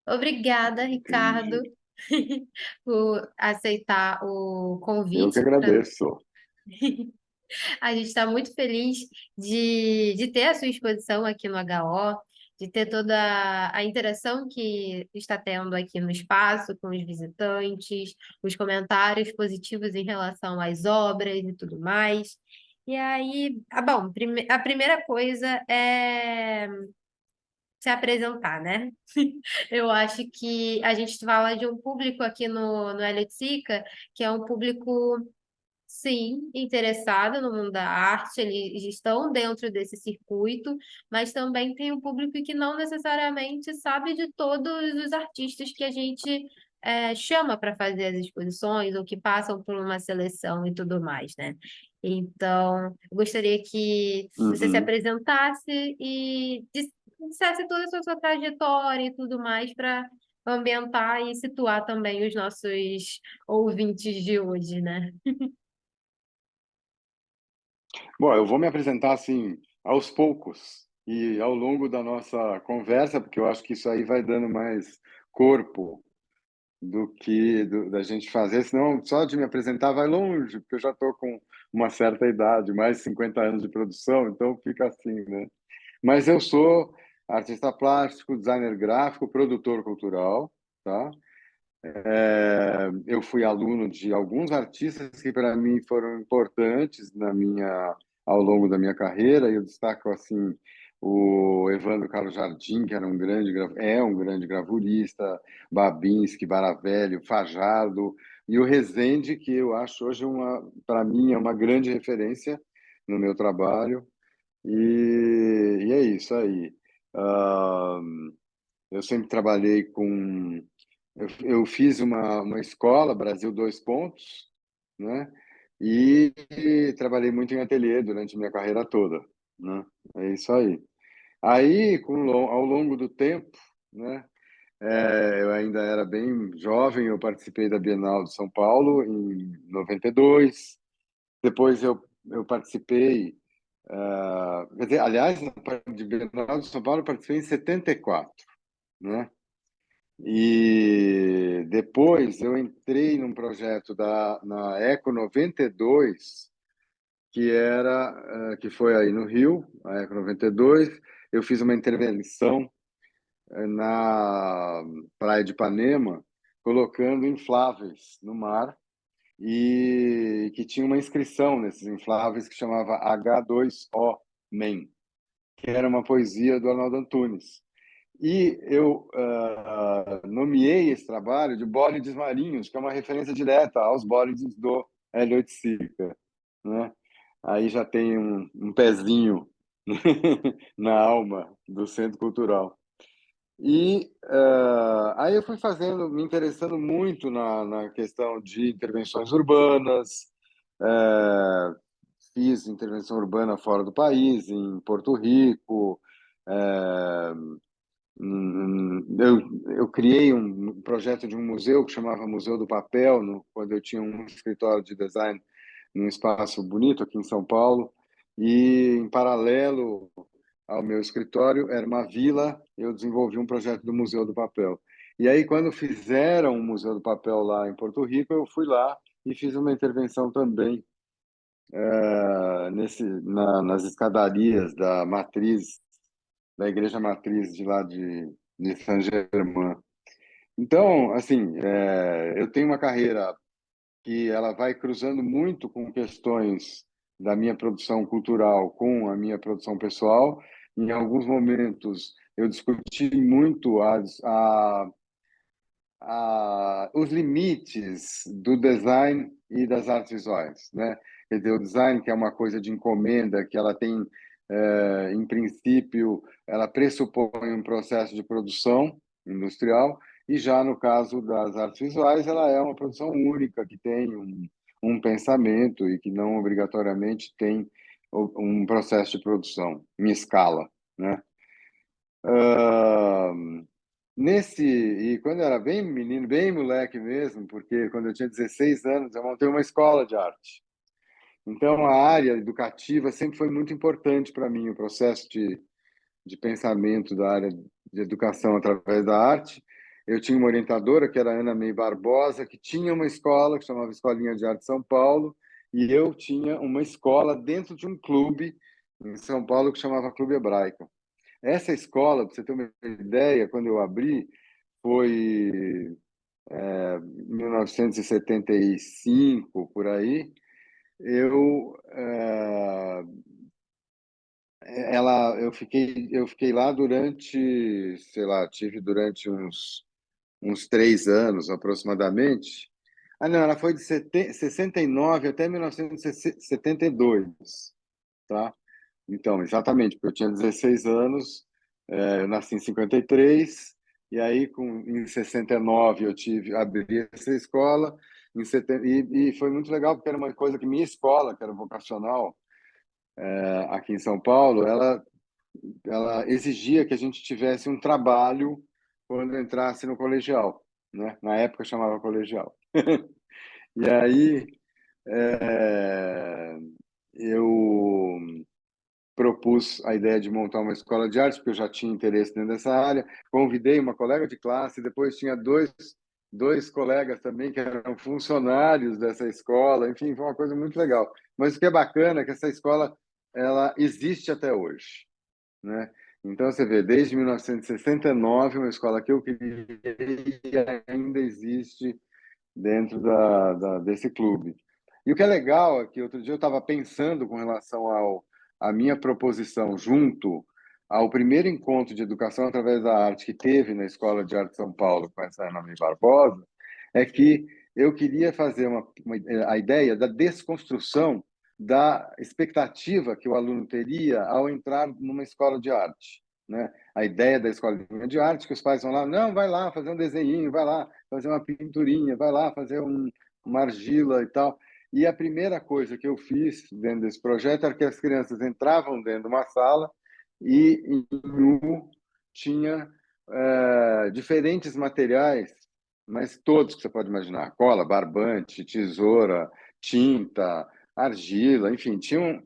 Obrigada, Ricardo, Entendi. por aceitar o Eu que convite. agradeço. A gente está muito feliz de ter a sua exposição aqui no HO, de ter toda a interação que está tendo aqui no espaço com os visitantes, os comentários positivos em relação às obras e tudo mais. E aí, bom, a primeira coisa é se apresentar, né? Eu acho que a gente fala de um público aqui no Eliticica, que é um público, sim, interessado no mundo da arte, eles estão dentro desse circuito, mas também tem um público que não necessariamente sabe de todos os artistas que a gente chama para fazer as exposições ou que passam por uma seleção e tudo mais, né? Então, eu gostaria que você se Uhum. apresentasse e dissesse toda a sua trajetória e tudo mais para ambientar e situar também os nossos ouvintes de hoje, né? Bom, eu vou me apresentar assim aos poucos e ao longo da nossa conversa, porque eu acho que isso aí vai dando mais corpo do que da gente fazer, senão só de me apresentar vai longe, porque eu já estou com uma certa idade, mais de 50 anos de produção, então fica assim, né? Mas eu sou artista plástico, designer gráfico, produtor cultural, tá? Eu fui aluno de alguns artistas que para mim foram importantes ao longo da minha carreira, e eu destaco assim o Evandro Carlos Jardim, que era um grande gravurista, Babinski, Baravelho, Fajardo, e o Rezende, que eu acho hoje para mim é uma grande referência no meu trabalho, e é isso aí. Ah, eu sempre trabalhei com. Eu fiz uma escola, Brasil Dois Pontos, né? E trabalhei muito em ateliê durante minha carreira toda, né? É isso aí. Aí, ao longo do tempo, né? Eu ainda era bem jovem, eu participei da Bienal de São Paulo em 92. Depois eu participei, quer dizer, aliás, na de Bienal de São Paulo eu participei em 74, né? E depois eu entrei num projeto na Eco 92, que foi aí no Rio, a Eco 92. Eu fiz uma intervenção na Praia de Ipanema, colocando infláveis no mar e que tinha uma inscrição nesses infláveis que chamava H2O Men, que era uma poesia do Arnaldo Antunes. E eu nomeei esse trabalho de Bólides Marinhos, que é uma referência direta aos bólides do Hélio Oiticica, né? Aí já tem um pezinho na alma do Centro Cultural. E aí eu fui me interessando muito na questão de intervenções urbanas, eh, fiz intervenção urbana fora do país, em Porto Rico, eh, eu criei um projeto de um museu que chamava Museu do Papel, quando eu tinha um escritório de design num espaço bonito aqui em São Paulo. E, em paralelo ao meu escritório, era uma vila, eu desenvolvi um projeto do Museu do Papel. E aí, quando fizeram o Museu do Papel lá em Porto Rico, eu fui lá e fiz uma intervenção também nas escadarias da igreja matriz de lá de Saint-Germain. Então, assim, eu tenho uma carreira que ela vai cruzando muito com questões da minha produção cultural com a minha produção pessoal. Em alguns momentos, eu discuti muito os limites do design e das artes visuais, né? Quer dizer, o design, que é uma coisa de encomenda, que ela tem, em princípio, ela pressupõe um processo de produção industrial, e já no caso das artes visuais, ela é uma produção única, que tem um pensamento e que não obrigatoriamente tem um processo de produção em escala, né? Ah, e quando eu era bem menino, bem moleque mesmo, porque quando eu tinha 16 anos, eu montei uma escola de arte. Então, a área educativa sempre foi muito importante para mim, o processo de pensamento da área de educação através da arte. eu tinha uma orientadora, que era a Ana May Barbosa, que tinha uma escola que chamava Escolinha de Arte São Paulo, e eu tinha uma escola dentro de um clube em São Paulo que chamava Clube Hebraica. Essa escola, para você ter uma ideia, quando eu abri, foi 1975, por aí. Eu, eu fiquei lá durante, sei lá, tive durante uns 3 anos aproximadamente. Ah, não, ela foi de 69 até 1972, tá? Então, exatamente, porque eu tinha 16 anos, eu nasci em 53, e aí em 69 eu abri essa escola, e foi muito legal, porque era uma coisa que minha escola, que era vocacional, aqui em São Paulo, ela exigia que a gente tivesse um trabalho quando entrasse no colegial, né? Na época chamava colegial. E aí eu propus a ideia de montar uma escola de artes, porque eu já tinha interesse dentro dessa área. Convidei uma colega de classe, depois tinha dois colegas também que eram funcionários dessa escola. Enfim, foi uma coisa muito legal. Mas o que é bacana é que essa escola ela existe até hoje, né? Então, você vê, desde 1969, uma escola que eu criei ainda existe dentro desse clube. E o que é legal é que outro dia eu estava pensando com relação à minha proposição junto ao primeiro encontro de educação através da arte que teve na Escola de Arte de São Paulo com essa Ana May Barbosa, é que eu queria fazer a ideia da desconstrução da expectativa que o aluno teria ao entrar numa escola de arte, né? A ideia da escolinha de arte, que os pais vão lá, não, vai lá fazer um desenhinho, vai lá fazer uma pinturinha, vai lá fazer uma argila e tal. E a primeira coisa que eu fiz dentro desse projeto era que as crianças entravam dentro de uma sala e em um tinha diferentes materiais, mas todos que você pode imaginar: cola, barbante, tesoura, tinta, argila, enfim, tinham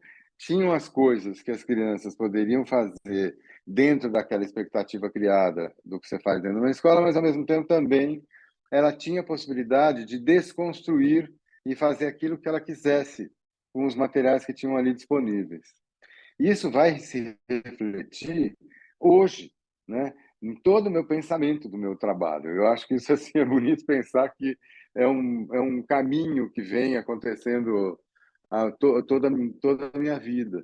as coisas que as crianças poderiam fazer dentro daquela expectativa criada do que você faz dentro de uma escola, mas ao mesmo tempo também ela tinha a possibilidade de desconstruir e fazer aquilo que ela quisesse com os materiais que tinham ali disponíveis. Isso vai se refletir hoje, né, em todo o meu pensamento do meu trabalho. Eu acho que isso assim é bonito pensar que é um caminho que vem acontecendo toda a minha vida.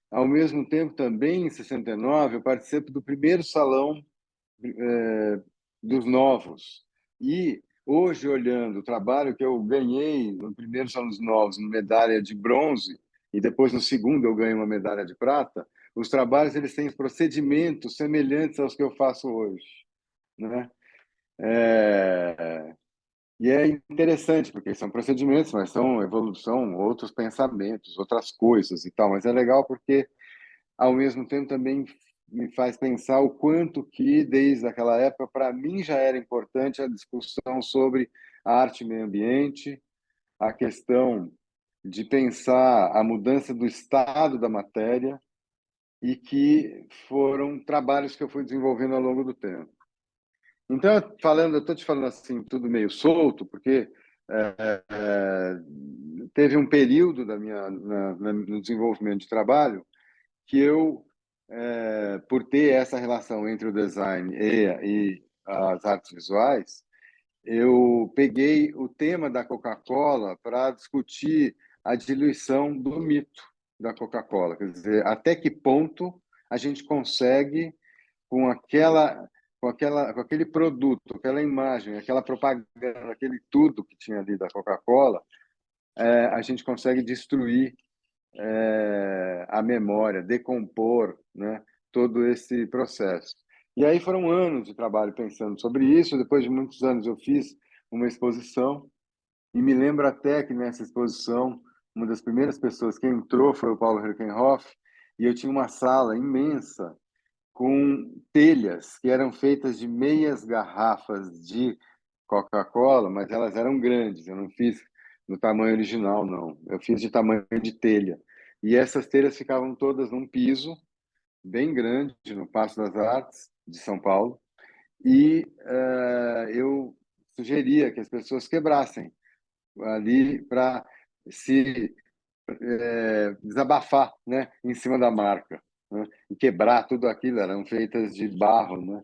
Ao mesmo tempo, também em 69, eu participo do primeiro salão dos novos. E hoje, olhando o trabalho que eu ganhei no primeiro Salão dos Novos, uma medalha de bronze, e depois no segundo eu ganhei uma medalha de prata, os trabalhos eles têm procedimentos semelhantes aos que eu faço hoje, né? É... E é interessante, porque são procedimentos, mas são evolução, outros pensamentos, outras coisas e tal. Mas é legal porque ao mesmo tempo também me faz pensar o quanto que, desde aquela época, para mim já era importante a discussão sobre a arte e meio ambiente, a questão de pensar a mudança do estado da matéria, e que foram trabalhos que eu fui desenvolvendo ao longo do tempo. Então, eu estou te falando assim, tudo meio solto, porque teve um período no desenvolvimento de trabalho que eu, por ter essa relação entre o design e as artes visuais, eu peguei o tema da Coca-Cola para discutir a diluição do mito da Coca-Cola. Quer dizer, até que ponto a gente consegue, com com aquele produto, aquela imagem, aquela propaganda, aquele tudo que tinha ali da Coca-Cola, a gente consegue destruir a memória, decompor, né, todo esse processo. E aí foram anos de trabalho pensando sobre isso. Depois de muitos anos eu fiz uma exposição e me lembro até que nessa exposição uma das primeiras pessoas que entrou foi o Paulo Herkenhoff, e eu tinha uma sala imensa com telhas que eram feitas de meias garrafas de Coca-Cola, mas elas eram grandes. Eu não fiz no tamanho original, não. Eu fiz de tamanho de telha. E essas telhas ficavam todas num piso bem grande, no Paço das Artes de São Paulo. E sugeria que as pessoas quebrassem ali para se desabafar, né, em cima da marca, né, e quebrar tudo aquilo. Eram feitas de barro, né,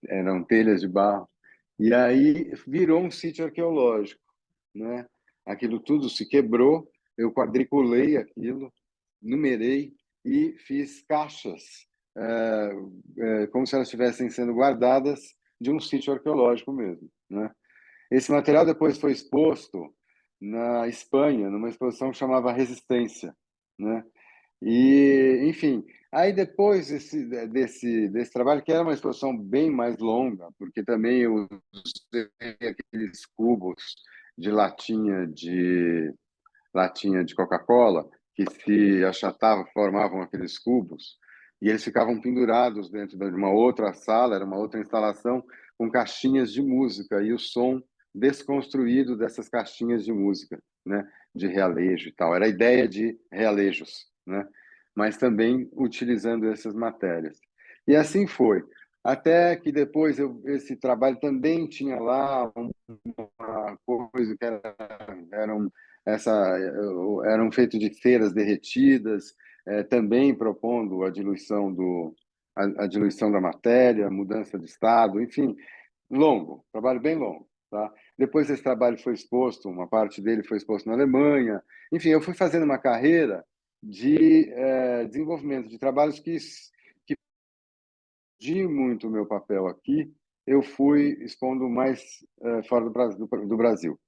eram telhas de barro. E aí virou um sítio arqueológico, né? Aquilo tudo se quebrou, eu quadriculei aquilo, numerei e fiz caixas, como se elas estivessem sendo guardadas de um sítio arqueológico mesmo, né? Esse material depois foi exposto na Espanha, numa exposição que chamava Resistência, né? E, enfim, aí depois desse trabalho, que era uma exposição bem mais longa, porque também eu usei aqueles cubos de latinha de Coca-Cola, que se achatava, formavam aqueles cubos, e eles ficavam pendurados dentro de uma outra sala, era uma outra instalação, com caixinhas de música, e o som desconstruído dessas caixinhas de música, né, de realejo e tal. Era a ideia de realejos, né, mas também utilizando essas matérias. E assim foi. Até que depois esse trabalho também tinha lá uma coisa que essa, eram feitos de ceras derretidas, também propondo a diluição da matéria, mudança de estado, enfim, longo, trabalho bem longo. Tá? Depois esse trabalho foi exposto, uma parte dele foi exposto na Alemanha. Enfim, eu fui fazendo uma carreira de desenvolvimento de trabalhos que de muito o meu papel aqui, eu fui expondo mais fora do Brasil.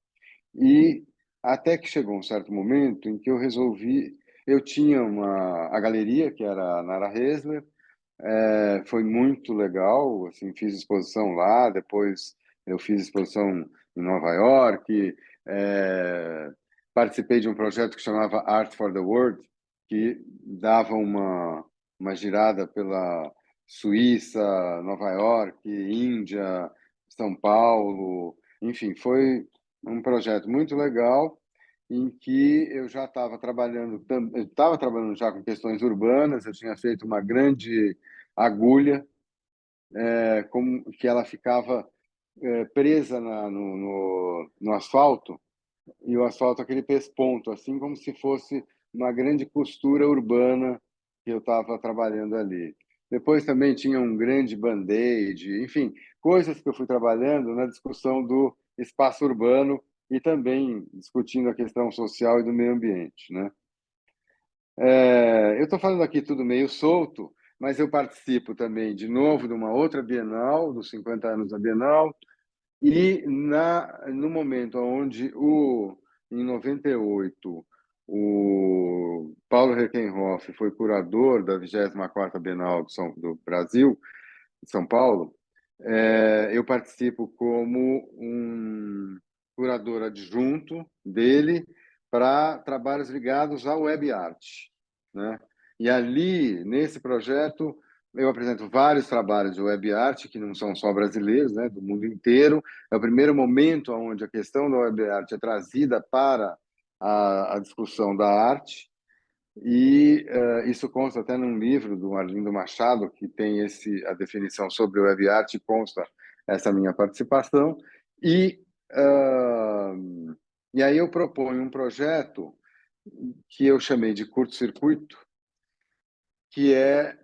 E até que chegou um certo momento em que eu resolvi, eu tinha a galeria, que era a Nara Hessler, foi muito legal, assim, fiz exposição lá, depois eu fiz exposição em Nova York, é, participei de um projeto que chamava Art for the World, que dava uma girada pela Suíça, Nova York, Índia, São Paulo, enfim, foi um projeto muito legal em que eu já estava trabalhando já com questões urbanas, eu tinha feito uma grande agulha, como que ela ficava presa no asfalto, e o asfalto aquele pesponto, assim como se fosse uma grande costura urbana que eu estava trabalhando ali. Depois também tinha um grande band-aid, enfim, coisas que eu fui trabalhando na discussão do espaço urbano e também discutindo a questão social e do meio ambiente, né? Eu estou falando aqui tudo meio solto, mas eu participo também, de novo, de uma outra Bienal, dos 50 anos da Bienal, e no momento onde, em 98, o Paulo Reckenhoff foi curador da 24ª Bienal do Brasil, de São Paulo, eu participo como um curador adjunto dele para trabalhos ligados à web art, né? E ali, nesse projeto, eu apresento vários trabalhos de web art que não são só brasileiros, né, do mundo inteiro. É o primeiro momento onde a questão da web art é trazida para a discussão da arte, e isso consta até num livro do Arlindo Machado, que tem a definição sobre o web art, consta essa minha participação. E, e aí eu proponho um projeto que eu chamei de curto-circuito, que é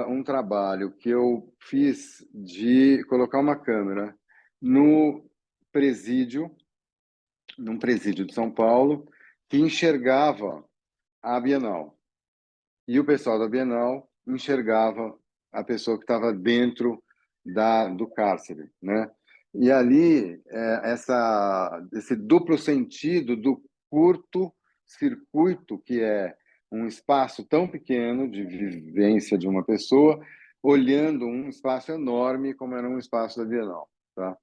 um trabalho que eu fiz de colocar uma câmera no presídio, num presídio de São Paulo, que enxergava a Bienal. E o pessoal da Bienal enxergava a pessoa que estava dentro do cárcere, né? E ali, esse duplo sentido do curto circuito, que é um espaço tão pequeno de vivência de uma pessoa, olhando um espaço enorme como era um espaço da Bienal, tá?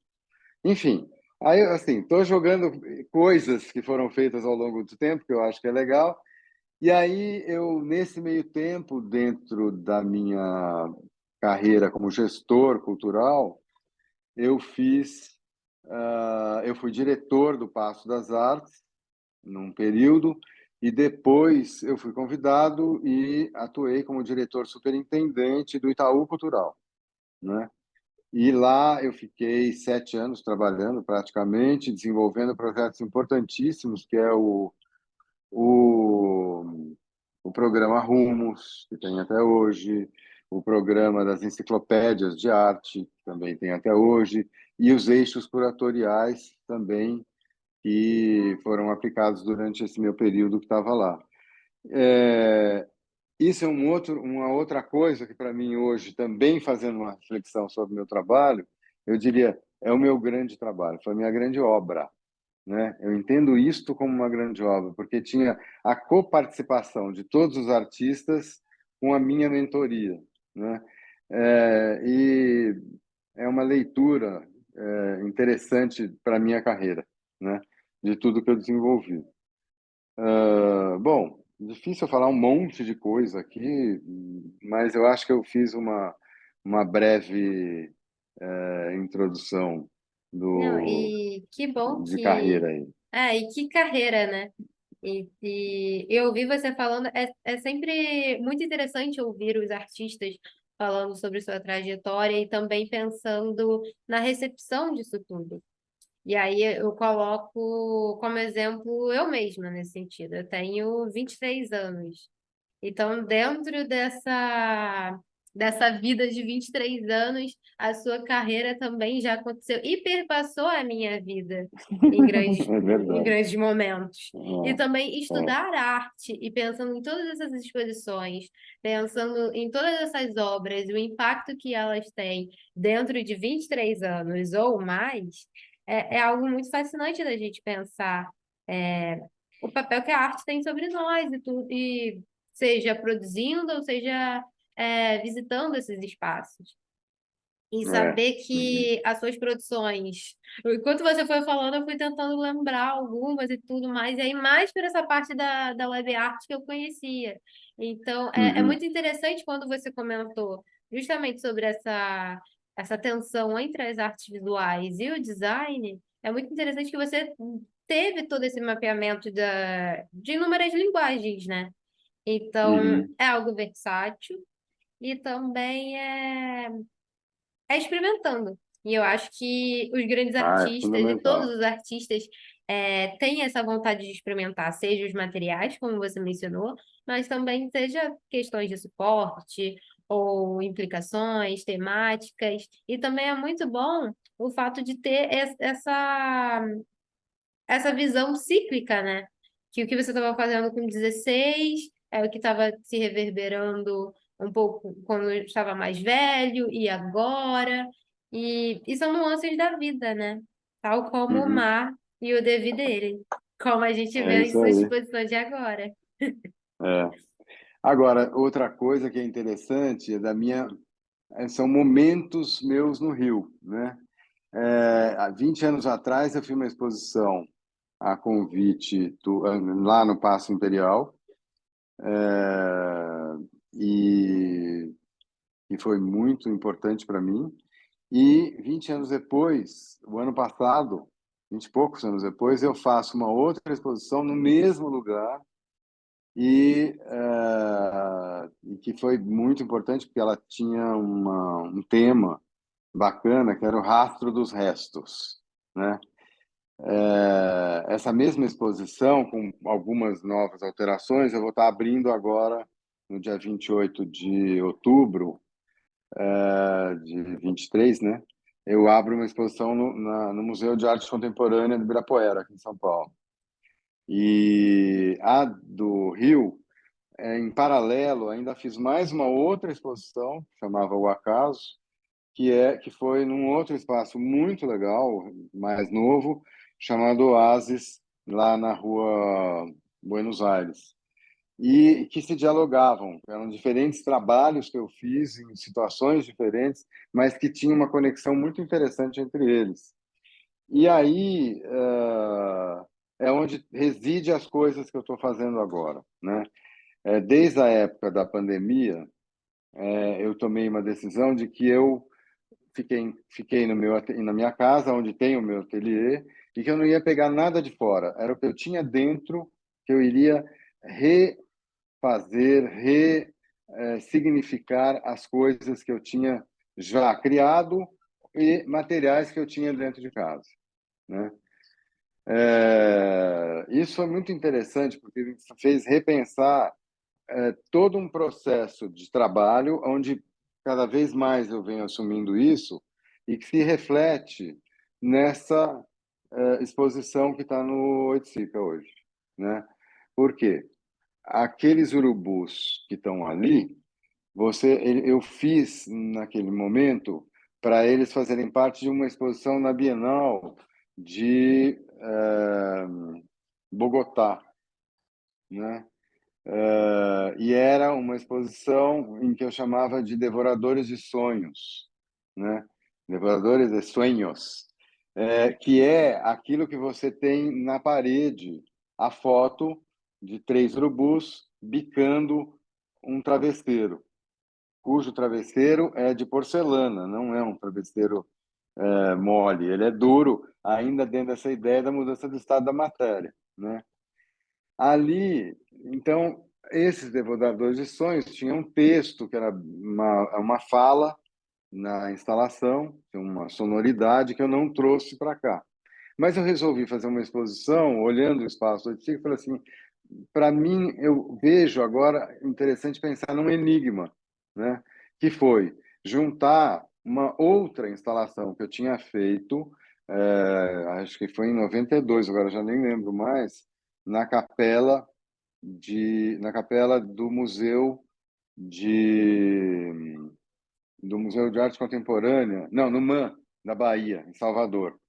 Enfim, aí, assim, estou jogando coisas que foram feitas ao longo do tempo, que eu acho que é legal, e aí eu, nesse meio tempo, dentro da minha carreira como gestor cultural, eu fui diretor do Paço das Artes num período, e depois eu fui convidado e atuei como diretor superintendente do Itaú Cultural, né? E lá eu fiquei 7 anos trabalhando praticamente, desenvolvendo projetos importantíssimos, que é o, o programa Rumos, que tem até hoje, o programa das enciclopédias de arte, que também tem até hoje, e os eixos curatoriais também, que foram aplicados durante esse meu período que estava lá. É, isso é uma outra coisa que, para mim, hoje, também fazendo uma reflexão sobre o meu trabalho, eu diria, é o meu grande trabalho, foi a minha grande obra, né? Eu entendo isto como uma grande obra, porque tinha a coparticipação de todos os artistas com a minha mentoria, né? E é uma leitura interessante para a minha carreira, né? De tudo que eu desenvolvi. Bom, difícil falar um monte de coisa aqui, mas eu acho que eu fiz uma breve introdução Não, e que bom de carreira que. aí. E que carreira, né? E eu ouvi você falando, é sempre muito interessante ouvir os artistas falando sobre sua trajetória e também pensando na recepção disso tudo. E aí eu coloco como exemplo eu mesma nesse sentido. Eu tenho 23 anos. Então, dentro dessa vida de 23 anos, a sua carreira também já aconteceu e perpassou a minha vida É em verdade. grandes momentos. E também É, é, estudar arte e pensando em todas essas exposições, pensando em todas essas obras, o impacto que elas têm dentro de 23 anos ou mais, é algo muito fascinante da gente pensar. É, o papel que a arte tem sobre nós e tudo, e seja produzindo ou seja visitando esses espaços. E é. saber Uhum, que as suas produções, enquanto você foi falando, eu fui tentando lembrar algumas e tudo mais, e aí mais por essa parte da web art que eu conhecia. Então, é uhum, muito interessante quando você comentou justamente sobre essa tensão entre as artes visuais e o design, é muito interessante que você teve todo esse mapeamento de inúmeras linguagens, né? Então, uhum. é algo versátil e também é experimentando. E eu acho que os grandes Ah, é artistas e todos fundamental. os artistas têm essa vontade de experimentar, seja os materiais, como você mencionou, mas também seja questões de suporte ou implicações temáticas. E também é muito bom o fato de ter essa visão cíclica, né? Que o que você estava fazendo com 16 é o que estava se reverberando um pouco quando eu estava mais velho e agora. E são nuances da vida, né? Tal como o Uhum. mar e o dever dele, como a gente É vê em isso suas aí. exposições de agora. É. Agora, outra coisa que é interessante são momentos meus no Rio, né? Há 20 anos atrás eu fiz uma exposição a convite lá no Paço Imperial, e, e foi muito importante para mim. E 20 anos depois, o ano passado, 20 e poucos anos depois, eu faço uma outra exposição no mesmo lugar e que foi muito importante porque ela tinha um tema bacana que era o rastro dos restos, né? Essa mesma exposição, com algumas novas alterações, eu vou estar abrindo agora, no dia 28 de outubro de 23, né? Eu abro uma exposição no Museu de Arte Contemporânea do Ibirapuera, aqui em São Paulo. E a do Rio, em paralelo, ainda fiz mais uma outra exposição, que chamava O Acaso, que foi num outro espaço muito legal, mais novo, chamado Oasis, lá na rua Buenos Aires. E que se dialogavam, eram diferentes trabalhos que eu fiz em situações diferentes, mas que tinham uma conexão muito interessante entre eles. E aí é onde reside as coisas que eu estou fazendo agora, né? Desde a época da pandemia, eu tomei uma decisão de que eu fiquei na minha casa, onde tem o meu ateliê, e que eu não ia pegar nada de fora. Era o que eu tinha dentro que eu iria refazer, significar as coisas que eu tinha já criado e materiais que eu tinha dentro de casa, né? Isso foi muito interessante, porque me fez repensar todo um processo de trabalho, onde cada vez mais eu venho assumindo isso, e que se reflete nessa exposição que está no Oiticica hoje, né? Por quê? Aqueles urubus que estão ali, eu fiz naquele momento para eles fazerem parte de uma exposição na Bienal de Bogotá, né? E era uma exposição em que eu chamava de Devoradores de Sonhos, né? Devoradores de Sueños, que é aquilo que você tem na parede, a foto de três urubus bicando um travesseiro, cujo travesseiro é de porcelana, não é um travesseiro mole, ele é duro, ainda dentro dessa ideia da mudança do estado da matéria, né? Ali, então, esses devoradores de sonhos tinham um texto que era uma fala na instalação, uma sonoridade que eu não trouxe para cá. Mas eu resolvi fazer uma exposição, olhando o espaço do Oiticica, e falei assim, para mim, eu vejo agora interessante pensar num enigma, né? Que foi juntar uma outra instalação que eu tinha feito, acho que foi em 92, agora já nem lembro mais, na capela na capela de do Museu de Arte Contemporânea, não, no MAM, da Bahia, em Salvador,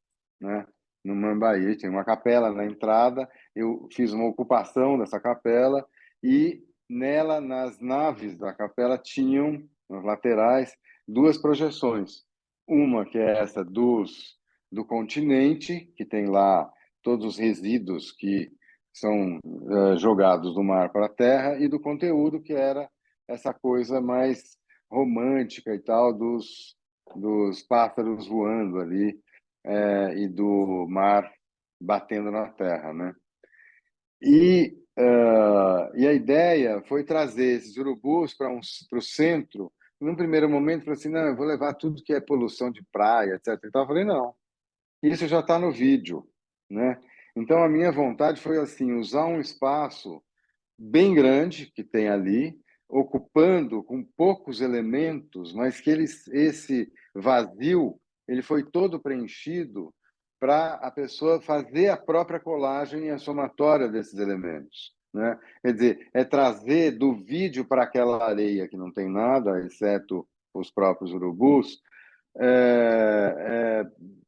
né? No MAM, Bahia, tem uma capela na entrada, eu fiz uma ocupação dessa capela e nela, nas naves da capela, tinham, nas laterais, duas projeções. Uma que é essa do continente, que tem lá todos os resíduos que são jogados do mar para a terra, e do conteúdo, que era essa coisa mais romântica e tal dos pássaros voando ali e do mar batendo na terra, né? E a ideia foi trazer esses urubus para o centro. Num primeiro momento, falei assim, não, eu vou levar tudo que é poluição de praia, etc. Então, eu falei, não, isso já está no vídeo, né? Então, a minha vontade foi assim, usar um espaço bem grande que tem ali, ocupando com poucos elementos, mas que esse vazio ele foi todo preenchido para a pessoa fazer a própria colagem e a somatória desses elementos, né? Quer dizer, é trazer do vídeo para aquela areia que não tem nada, exceto os próprios urubus,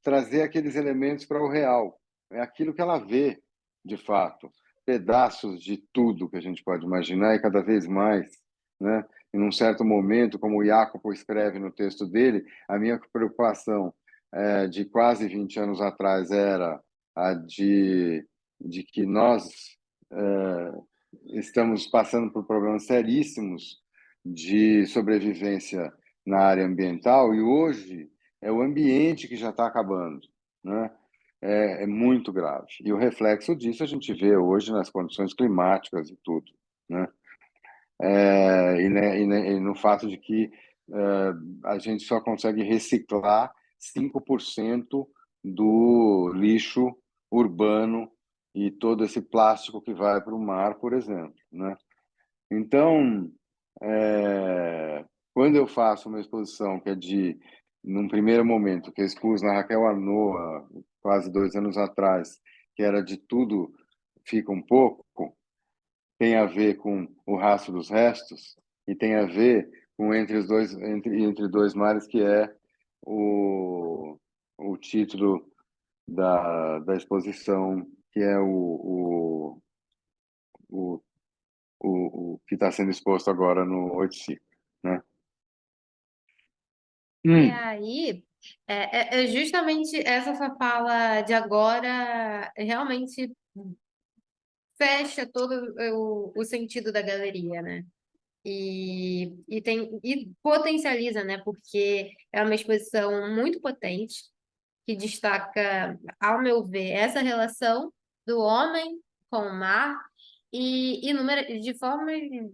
trazer aqueles elementos para o real. É aquilo que ela vê, de fato. Pedaços de tudo que a gente pode imaginar e cada vez mais, né? Em um certo momento, como o Jacopo escreve no texto dele, a minha preocupação de quase 20 anos atrás era a de que nós estamos passando por problemas seríssimos de sobrevivência na área ambiental, e hoje é o ambiente que já está acabando, né? É muito grave. E o reflexo disso a gente vê hoje nas condições climáticas e tudo, né? E no fato de que a gente só consegue reciclar 5% do lixo urbano e todo esse plástico que vai para o mar, por exemplo, né? Então, quando eu faço uma exposição que é num primeiro momento, que eu expus na Raquel Arnaud, há quase 2 anos atrás, que era de tudo fica um pouco, tem a ver com o rastro dos restos e tem a ver com entre dois mares, que é o título da exposição, que é o, o que está sendo exposto agora no Oiticica, né? E Hum. aí, é justamente essa sua fala de agora realmente fecha todo o sentido da galeria, né? E potencializa, né? Porque é uma exposição muito potente que destaca, ao meu ver, essa relação do homem com o mar de forma em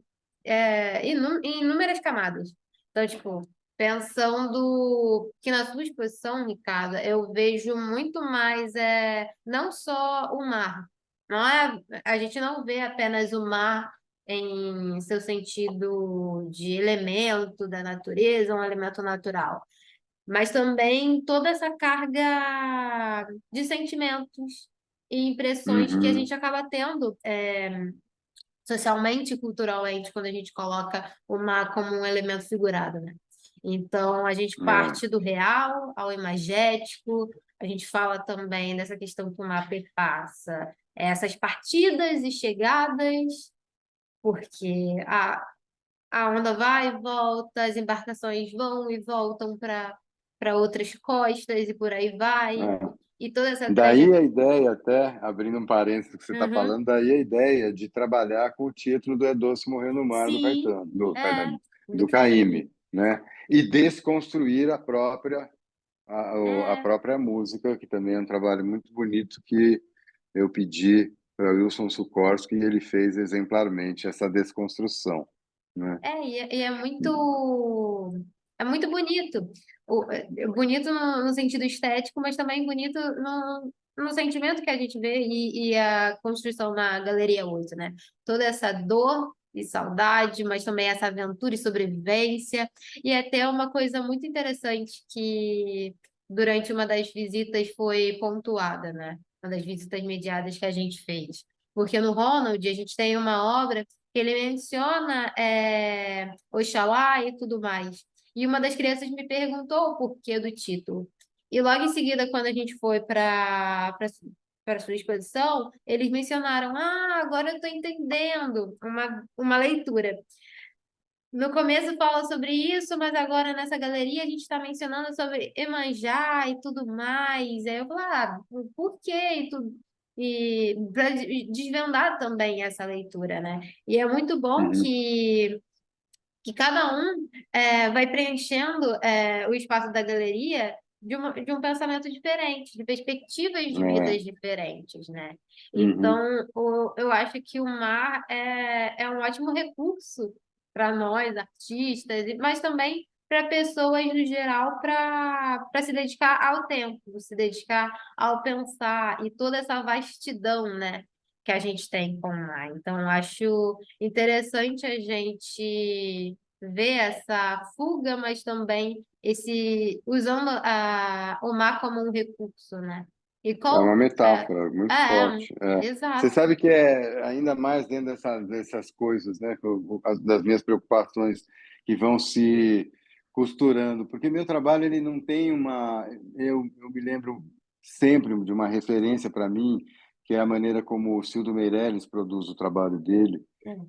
inúmeras camadas. Então, tipo, Pensando que na sua exposição, Ricardo, eu vejo muito mais, não só o mar. Não é, a gente não vê apenas o mar em seu sentido de elemento da natureza, um elemento natural, mas também toda essa carga de sentimentos e impressões que a Uhum. gente acaba tendo, socialmente e culturalmente, quando a gente coloca o mar como um elemento figurado, né? Então, a gente É, parte do real ao imagético, a gente fala também dessa questão que o mar perpassa, essas partidas e chegadas, porque a onda vai e volta, as embarcações vão e voltam para outras costas e por aí vai. é. E toda essa Daí trajetória. a ideia, até abrindo um parênteses do que você está Uhum. falando, daí a ideia de trabalhar com o título do É Doce Morrer no Mar do Sim, Caetano, do é, Caetano, do do Caíme. Caymmi, né? E desconstruir a É, própria música, que também é um trabalho muito bonito que eu pedi para Wilson Sikorsky e ele fez exemplarmente essa desconstrução, né? e é muito bonito. Bonito no sentido estético, mas também bonito no sentimento que a gente vê e a construção na Galeria 8, né? Toda essa dor e saudade, mas também essa aventura e sobrevivência. E até uma coisa muito interessante que durante uma das visitas foi pontuada, né? Uma das visitas mediadas que a gente fez. Porque no Ronald a gente tem uma obra que ele menciona Oxalá e tudo mais. E uma das crianças me perguntou o porquê do título. E logo em seguida, quando a gente foi para a sua exposição, eles mencionaram: Ah, agora eu estou entendendo uma leitura. No começo fala sobre isso, mas agora nessa galeria a gente está mencionando sobre Emanjá e tudo mais. Aí eu falo, por quê? E tudo. E para desvendar também essa leitura, né? E é muito bom Uhum. que cada um vai preenchendo o espaço da galeria de um pensamento diferente, de perspectivas de É. vidas diferentes, né? Uhum. Então, eu acho que o mar é um ótimo recurso para nós, artistas, mas também para pessoas no geral, para se dedicar ao tempo, se dedicar ao pensar e toda essa vastidão, né, que a gente tem com o mar. Então, eu acho interessante a gente ver essa fuga, mas também esse usando o mar como um recurso, né? E É uma qual metáfora muito forte. É. Você exato. sabe que é ainda mais dentro dessas coisas, né? Das minhas preocupações que vão se costurando, porque meu trabalho ele não tem uma. Eu me lembro sempre de uma referência para mim, que é a maneira como o Cildo Meirelles produz o trabalho dele,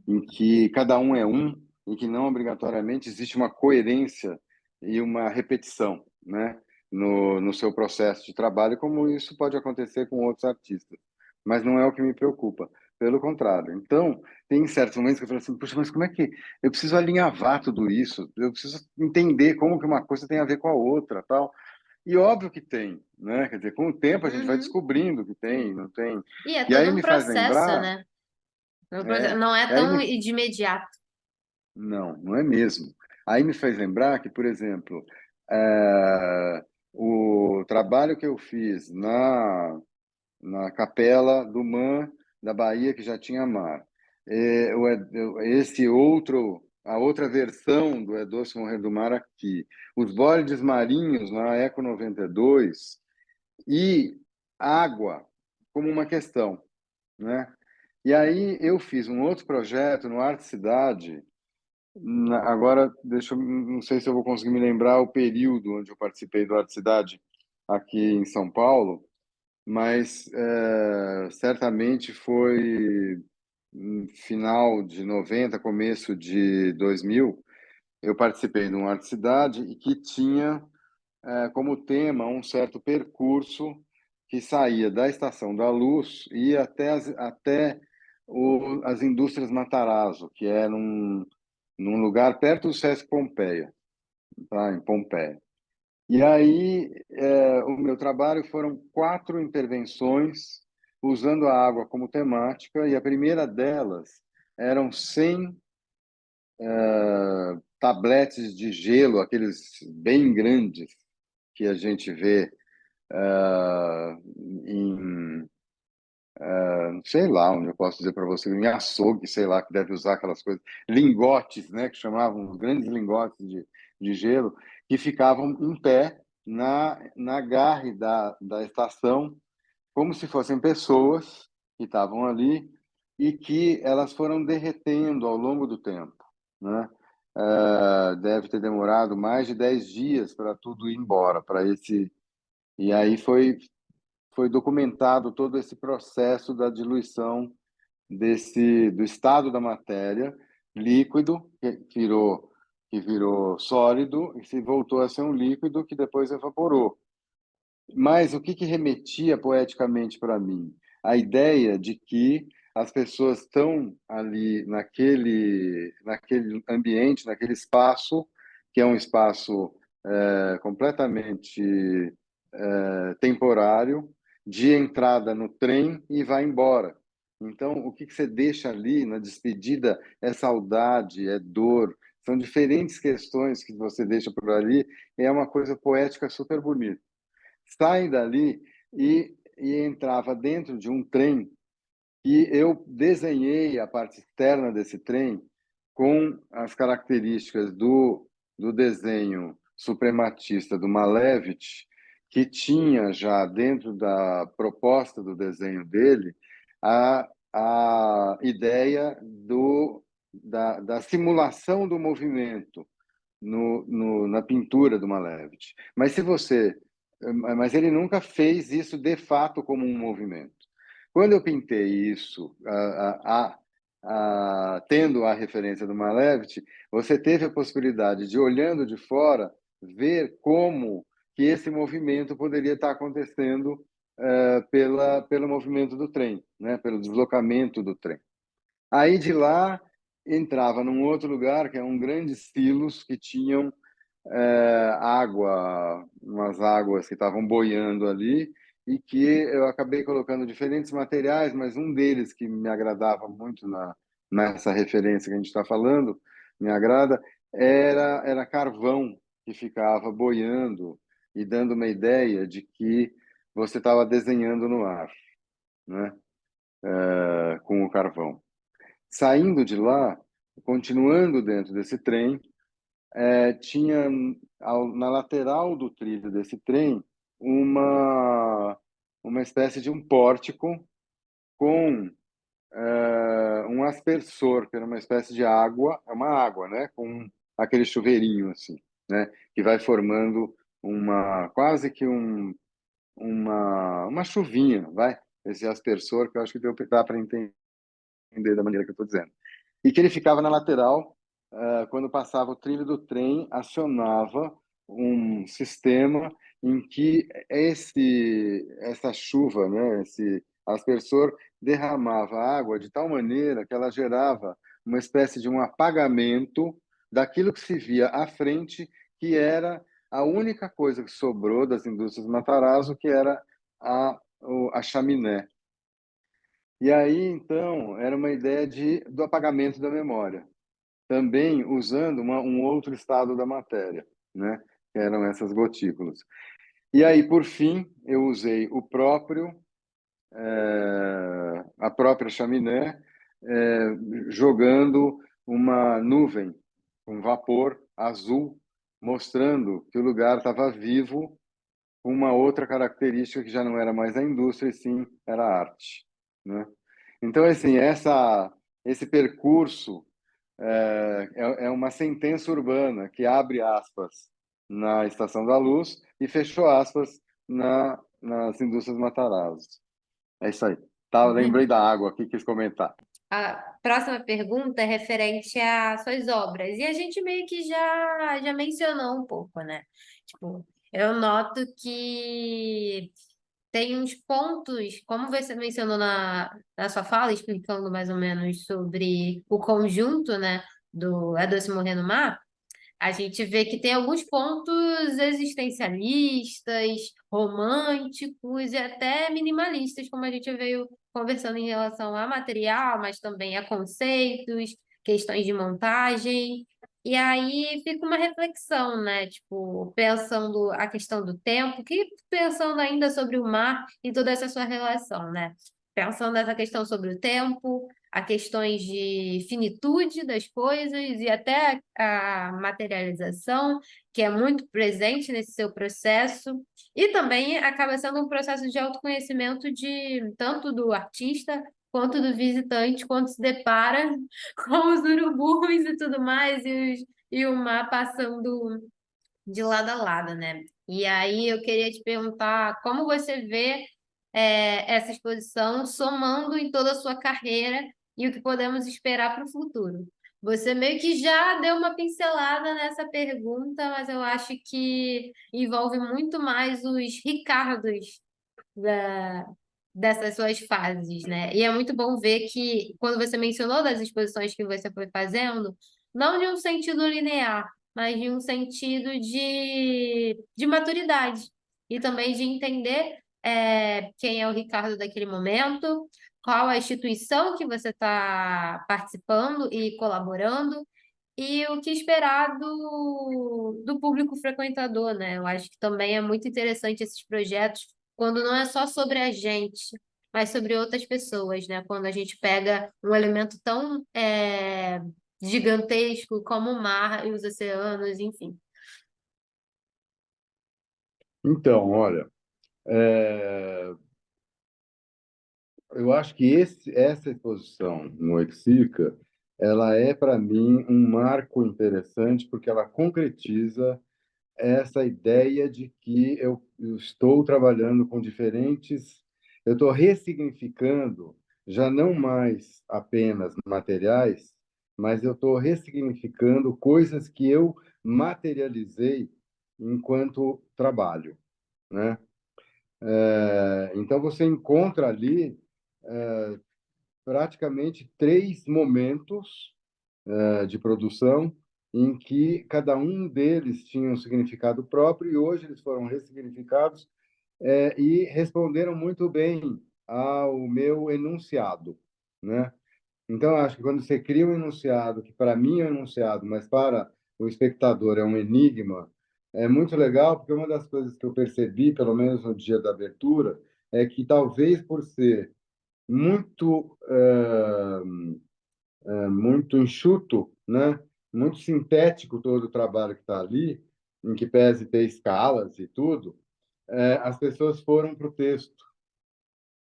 em que cada um é um, em que não obrigatoriamente existe uma coerência e uma repetição, né? No seu processo de trabalho, como isso pode acontecer com outros artistas. Mas não é o que me preocupa, pelo contrário. Então, tem certos momentos que eu falo assim, puxa, mas como é que eu preciso alinhavar tudo isso? Eu preciso entender como que uma coisa tem a ver com a outra, tal. E óbvio que tem, né? Quer dizer, com o tempo a gente vai Uhum, descobrindo que tem, sim. não tem. E é E todo aí um me faz processo, lembrar, né? Não é e aí tão me de imediato. Não, não é mesmo. Aí me faz lembrar que, por exemplo, o trabalho que eu fiz na Capela do Man da Bahia, que já tinha mar, esse outro, a outra versão do É Doce Morrer do Mar aqui, os bólides marinhos na Eco 92 e água como uma questão, né? E aí eu fiz um outro projeto no Arte Cidade. Agora, não sei se eu vou conseguir me lembrar o período onde eu participei do Arte Cidade aqui em São Paulo, mas certamente foi no final de 90, começo de 2000. Eu participei de um Arte Cidade e que tinha como tema um certo percurso que saía da Estação da Luz e ia até as indústrias Matarazzo, que é num lugar perto do Sesc Pompeia, tá? Em Pompeia. E aí, o meu trabalho foram 4 intervenções usando a água como temática, e a primeira delas eram 100 tabletes de gelo, aqueles bem grandes que a gente vê ah, em, sei lá, onde eu posso dizer para você, em açougue, sei lá, que deve usar aquelas coisas, lingotes, né, que chamavam os grandes lingotes de gelo, que ficavam em pé na garre da estação, como se fossem pessoas que estavam ali e que elas foram derretendo ao longo do tempo, né? Deve ter demorado mais de 10 dias para tudo ir embora, para esse... E aí foi documentado todo esse processo da diluição do estado da matéria líquido que virou sólido e se voltou a ser um líquido que depois evaporou. Mas o que remetia poeticamente para mim? A ideia de que as pessoas estão ali naquele ambiente, naquele espaço, que é um espaço completamente temporário, de entrada no trem e vai embora. Então, o que você deixa ali na despedida é saudade, é dor, são diferentes questões que você deixa por ali, e é uma coisa poética super bonita. Sai dali e entrava dentro de um trem e eu desenhei a parte externa desse trem com as características do desenho suprematista do Malevich, que tinha já dentro da proposta do desenho dele a ideia da simulação do movimento na pintura do Malevich. Mas ele nunca fez isso de fato como um movimento. Quando eu pintei isso, tendo a referência do Malevich, você teve a possibilidade de, olhando de fora, ver como que esse movimento poderia estar acontecendo pelo movimento do trem, né? Pelo deslocamento do trem. Aí de lá entrava num outro lugar que é um grande silos que tinham água, umas águas que estavam boiando ali e que eu acabei colocando diferentes materiais, mas um deles que me agradava muito nessa referência que a gente está falando, me agrada, era carvão que ficava boiando e dando uma ideia de que você estava desenhando no ar, né? Com o carvão. Saindo de lá, continuando dentro desse trem, tinha na lateral do trilho desse trem uma espécie de um pórtico com um aspersor, que era uma espécie de água, é uma água, né, com aquele chuveirinho assim, né, que vai formando quase que uma chuvinha, vai, esse aspersor que eu acho que dá para entender da maneira que eu estou dizendo. E que ele ficava na lateral, quando passava o trilho do trem, acionava um sistema em que essa chuva, né, esse aspersor, derramava água de tal maneira que ela gerava uma espécie de um apagamento daquilo que se via à frente, que era a única coisa que sobrou das indústrias Matarazzo, que era a chaminé. E aí, então, era uma ideia do apagamento da memória, também usando um outro estado da matéria, né? Que eram essas gotículas. E aí, por fim, eu usei a própria chaminé, jogando uma nuvem, um vapor azul, mostrando que o lugar estava vivo, com uma outra característica que já não era mais a indústria, e sim era a arte, né? Então, assim, esse percurso é uma sentença urbana que abre aspas na Estação da Luz e fechou aspas nas indústrias Matarazzo. É isso aí. Tá, lembrei da água aqui, quis comentar. A próxima pergunta é referente às suas obras. E a gente meio que já mencionou um pouco, né? Tipo, eu noto que tem uns pontos, como você mencionou na sua fala, explicando mais ou menos sobre o conjunto, né, do É Doce Morrer no Mar, a gente vê que tem alguns pontos existencialistas, românticos e até minimalistas, como a gente veio conversando em relação a material, mas também a conceitos, questões de montagem. E aí fica uma reflexão, né? Tipo, pensando a questão do tempo, que pensando ainda sobre o mar e toda essa sua relação, né? Pensando nessa questão sobre o tempo, a questões de finitude das coisas e até a materialização, que é muito presente nesse seu processo, e também acaba sendo um processo de autoconhecimento de tanto do artista quanto do visitante, quando se depara com os urubus e tudo mais, e o mar passando de lado a lado, né? E aí eu queria te perguntar como você vê essa exposição somando em toda a sua carreira e o que podemos esperar para o futuro. Você meio que já deu uma pincelada nessa pergunta, mas eu acho que envolve muito mais os Ricardos da, dessas suas fases, né? E é muito bom ver que, quando você mencionou das exposições que você foi fazendo, não de um sentido linear, mas de um sentido de maturidade e também de entender quem é o Ricardo daquele momento, qual a instituição que você está participando e colaborando. E o que esperar do público frequentador, né? Eu acho que também é muito interessante esses projetos quando não é só sobre a gente, mas sobre outras pessoas, né? Quando a gente pega um elemento tão gigantesco como o mar e os oceanos, enfim. Então, olha, eu acho que essa exposição no Exica, ela é para mim um marco interessante porque ela concretiza essa ideia de que eu estou trabalhando com diferentes, eu estou ressignificando já não mais apenas materiais, mas eu estou ressignificando coisas que eu materializei enquanto trabalho, né? Então você encontra ali praticamente três momentos de produção em que cada um deles tinha um significado próprio e hoje eles foram ressignificados e responderam muito bem ao meu enunciado, né? Então, eu acho que quando você cria um enunciado, que para mim é um enunciado, mas para o espectador é um enigma, é muito legal, porque uma das coisas que eu percebi, pelo menos no dia da abertura, é que talvez por ser muito muito enxuto, né? Muito sintético todo o trabalho que está ali, em que pese ter escalas e tudo, as pessoas foram para o texto,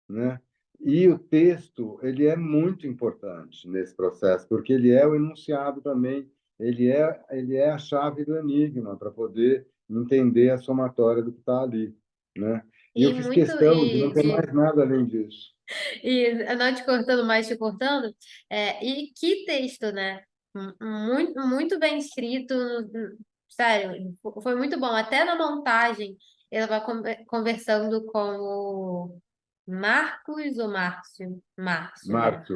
né? E o texto, ele é muito importante nesse processo, porque ele é o enunciado também, ele é a chave do enigma para poder entender a somatória do que está ali, né? E eu E fiz muito, questão de não ter mais nada além disso. e não te cortando, mais te cortando, e que texto, né? Muito, muito bem escrito, sério, foi muito bom. Até na montagem, eu estava conversando com o Marcos ou Márcio? Márcio, né?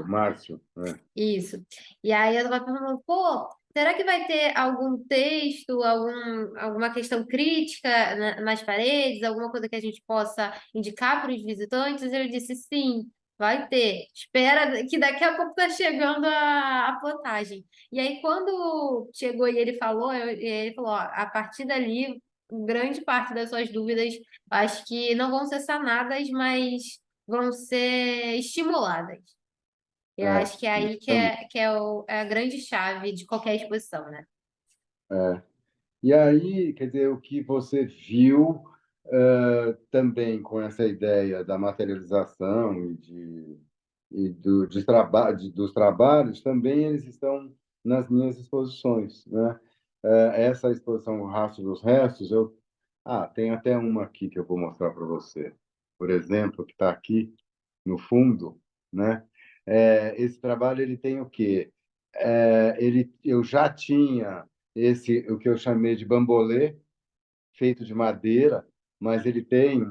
Márcio, né? Isso. E aí eu tava falando, pô, será que vai ter algum texto, alguma questão crítica nas paredes, alguma coisa que a gente possa indicar para os visitantes? Ele disse, sim, vai ter. Espera que daqui a pouco tá chegando a plotagem. E aí quando chegou e ele falou, ó, a partir dali, grande parte das suas dúvidas, acho que não vão ser sanadas, mas vão ser estimuladas. Eu É, acho que é aí é a grande chave de qualquer exposição, né? é. E aí, quer dizer, o que você viu também com essa ideia da materialização dos trabalhos, também eles estão nas minhas exposições, né? Essa exposição O Rastro dos Restos, tem até uma aqui que eu vou mostrar para você, por exemplo, que está aqui no fundo, né? Esse trabalho ele tem o quê? Eu já tinha o que eu chamei de bambolê, feito de madeira, mas ele tem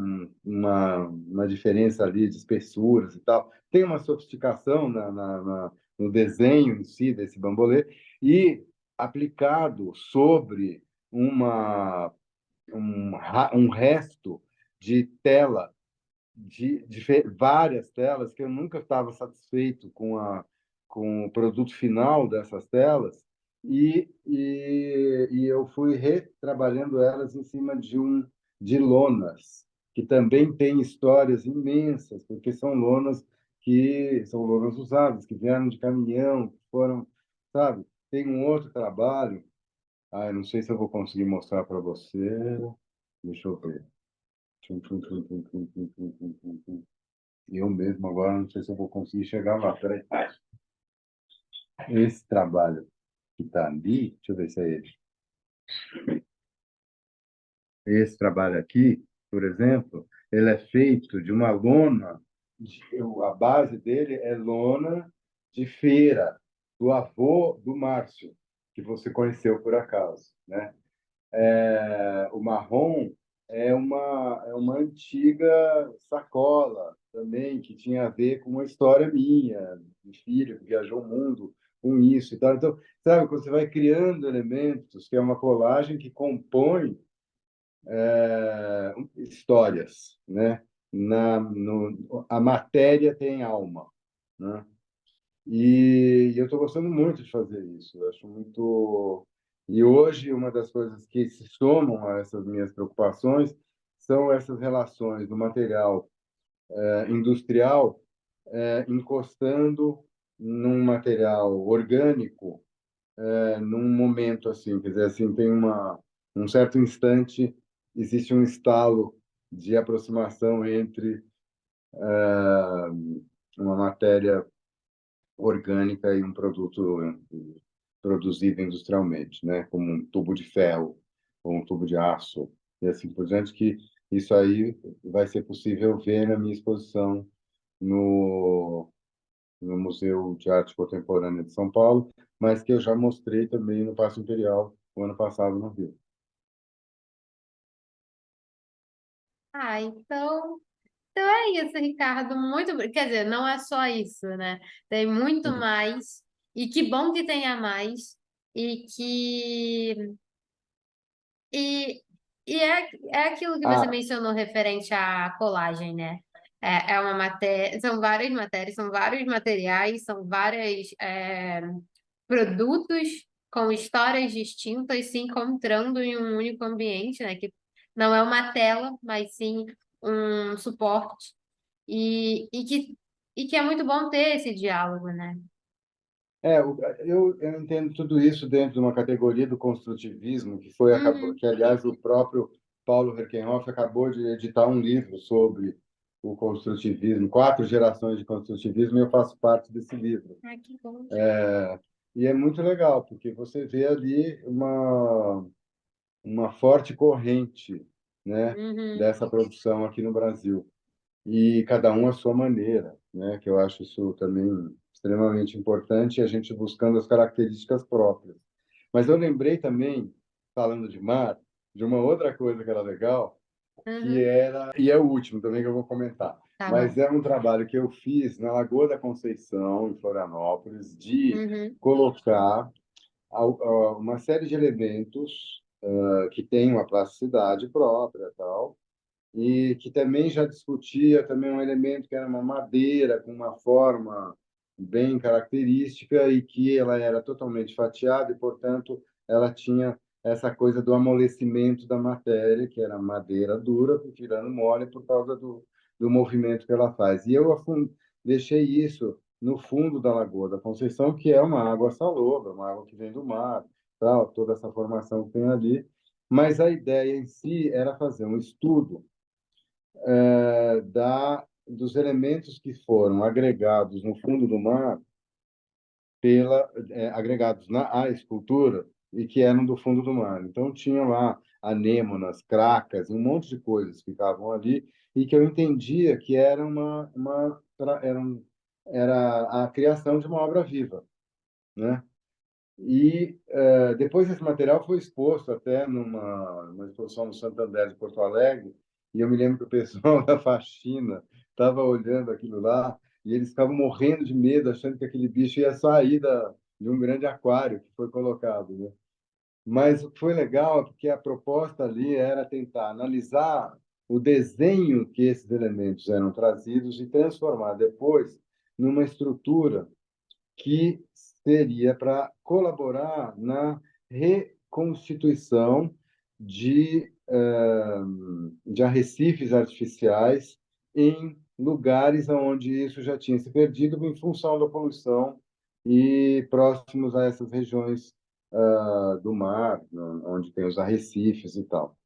uma diferença ali de espessuras e tal. Tem uma sofisticação no desenho em si desse bambolê e aplicado sobre um resto de tela várias telas que eu nunca estava satisfeito com o produto final dessas telas. e eu fui retrabalhando elas em cima de lonas, que também tem histórias imensas, porque são lonas que são lonas usadas, que vieram de caminhão, que foram, sabe? Tem um outro trabalho, eu não sei se eu vou conseguir mostrar para você. Deixa eu ver. Tchum, tchum, tchum, tchum, tchum, tchum, tchum, tchum, tchum, tchum. Eu mesmo agora não sei se eu vou conseguir chegar lá. Peraí. Esse trabalho que está ali, deixa eu ver se é ele. Esse trabalho aqui, por exemplo, ele é feito de uma lona, a base dele é lona de feira, do avô do Márcio, que você conheceu por acaso, né? O marrom é uma antiga sacola também, que tinha a ver com uma história minha, de filho que viajou o mundo com isso e tal. Então, sabe, quando você vai criando elementos, que é uma colagem que compõe histórias, né? A matéria tem alma, né? E eu estou gostando muito de fazer isso. Eu acho muito. E hoje, uma das coisas que se somam a essas minhas preocupações são essas relações do material industrial encostando num material orgânico num momento assim, quer dizer, assim, um certo instante, existe um estalo de aproximação entre uma matéria orgânica e um produto produzido industrialmente, né, como um tubo de ferro ou um tubo de aço e assim por diante, que isso aí vai ser possível ver na minha exposição no no Museu de Arte Contemporânea de São Paulo, mas que eu já mostrei também no Paço Imperial o ano passado no Rio. Então, então é isso, Ricardo. Muito, quer dizer, não é só isso, né? Tem muito mais. E que bom que tenha mais. E que e, é aquilo que você Ah, mencionou referente à colagem, né? É uma matéria, são várias matérias, são vários materiais, são vários produtos com histórias distintas se encontrando em um único ambiente, né? Que não é uma tela, mas sim um suporte. E que é muito bom ter esse diálogo, né? eu entendo tudo isso dentro de uma categoria do construtivismo, Uhum. que aliás o próprio Paulo Herkenhoff acabou de editar um livro sobre o construtivismo, quatro gerações de construtivismo, e eu faço parte desse livro. Ah, que bom. E é muito legal, porque você vê ali uma forte corrente, né, Uhum. dessa produção aqui no Brasil. E cada um à sua maneira, né? Que eu acho isso também extremamente importante, a gente buscando as características próprias. Mas eu lembrei também, falando de mar, de uma outra coisa que era legal, Uhum. e é o último também que eu vou comentar, Tá mas bom. é um trabalho que eu fiz na Lagoa da Conceição, em Florianópolis, de Uhum. colocar uma série de elementos que têm uma plasticidade própria, tal, e que também já discutia também um elemento que era uma madeira com uma forma bem característica e que ela era totalmente fatiada e, portanto, ela tinha essa coisa do amolecimento da matéria, que era madeira dura, virando mole por causa do movimento que ela faz. E eu deixei isso no fundo da Lagoa da Conceição, que é uma água salobra, uma água que vem do mar, tal, toda essa formação que tem ali. Mas a ideia em si era fazer um estudo dos elementos que foram agregados no fundo do mar agregados à escultura e que eram do fundo do mar. Então tinha lá anêmonas, cracas, um monte de coisas que ficavam ali e que eu entendia que era a criação de uma obra viva, né? E depois esse material foi exposto até numa exposição no Santander de Porto Alegre, e eu me lembro que o pessoal da faxina estava olhando aquilo lá, e eles ficavam morrendo de medo, achando que aquele bicho ia sair de um grande aquário que foi colocado, né? Mas o que foi legal é porque a proposta ali era tentar analisar o desenho que esses elementos eram trazidos e transformar depois numa estrutura que seria para colaborar na reconstituição de arrecifes artificiais em lugares onde isso já tinha se perdido em função da poluição e próximos a essas regiões do mar, onde tem os arrecifes e tal.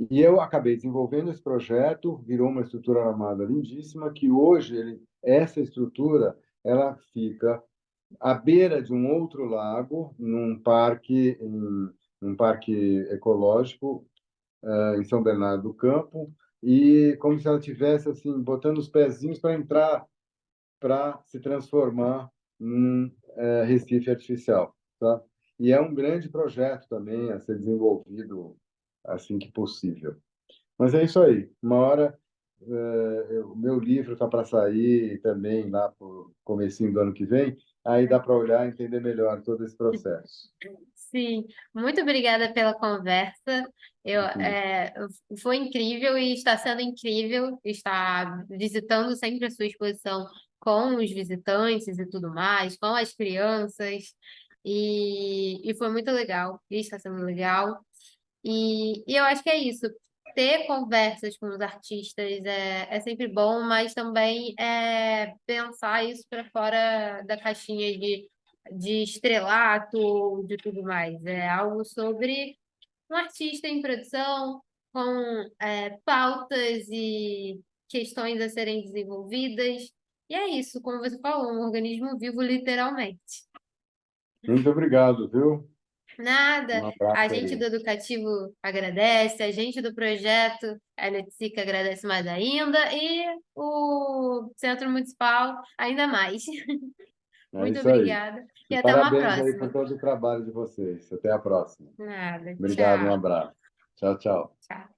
E eu acabei desenvolvendo esse projeto, virou uma estrutura armada lindíssima, que hoje essa estrutura ela fica à beira de um outro lago, num parque ecológico, em São Bernardo do Campo, e como se ela tivesse assim botando os pezinhos para entrar, para se transformar num recife artificial, tá? E é um grande projeto também a ser desenvolvido assim que possível. Mas é isso aí. Uma hora o meu livro está para sair também lá para comecinho do ano que vem. Aí dá para olhar e entender melhor todo esse processo. Sim, muito obrigada pela conversa. Uhum. Foi incrível e está sendo incrível estar visitando sempre a sua exposição com os visitantes e tudo mais, com as crianças. E foi muito legal, e está sendo legal. E eu acho que é isso. Ter conversas com os artistas é sempre bom, mas também pensar isso para fora da caixinha de estrelato, de tudo mais. É algo sobre um artista em produção, com pautas e questões a serem desenvolvidas. E é isso, como você falou, um organismo vivo, literalmente. Muito obrigado, viu? Nada. Um A abraço gente do aí. Educativo agradece, a gente do projeto a Letícia agradece mais ainda e o Centro Municipal ainda mais. É Muito isso aí. obrigada e E até uma parabéns aí por próxima. todo o trabalho de vocês. Até a próxima. Nada. Obrigado, um Tchau. abraço. Tchau, tchau. Tchau.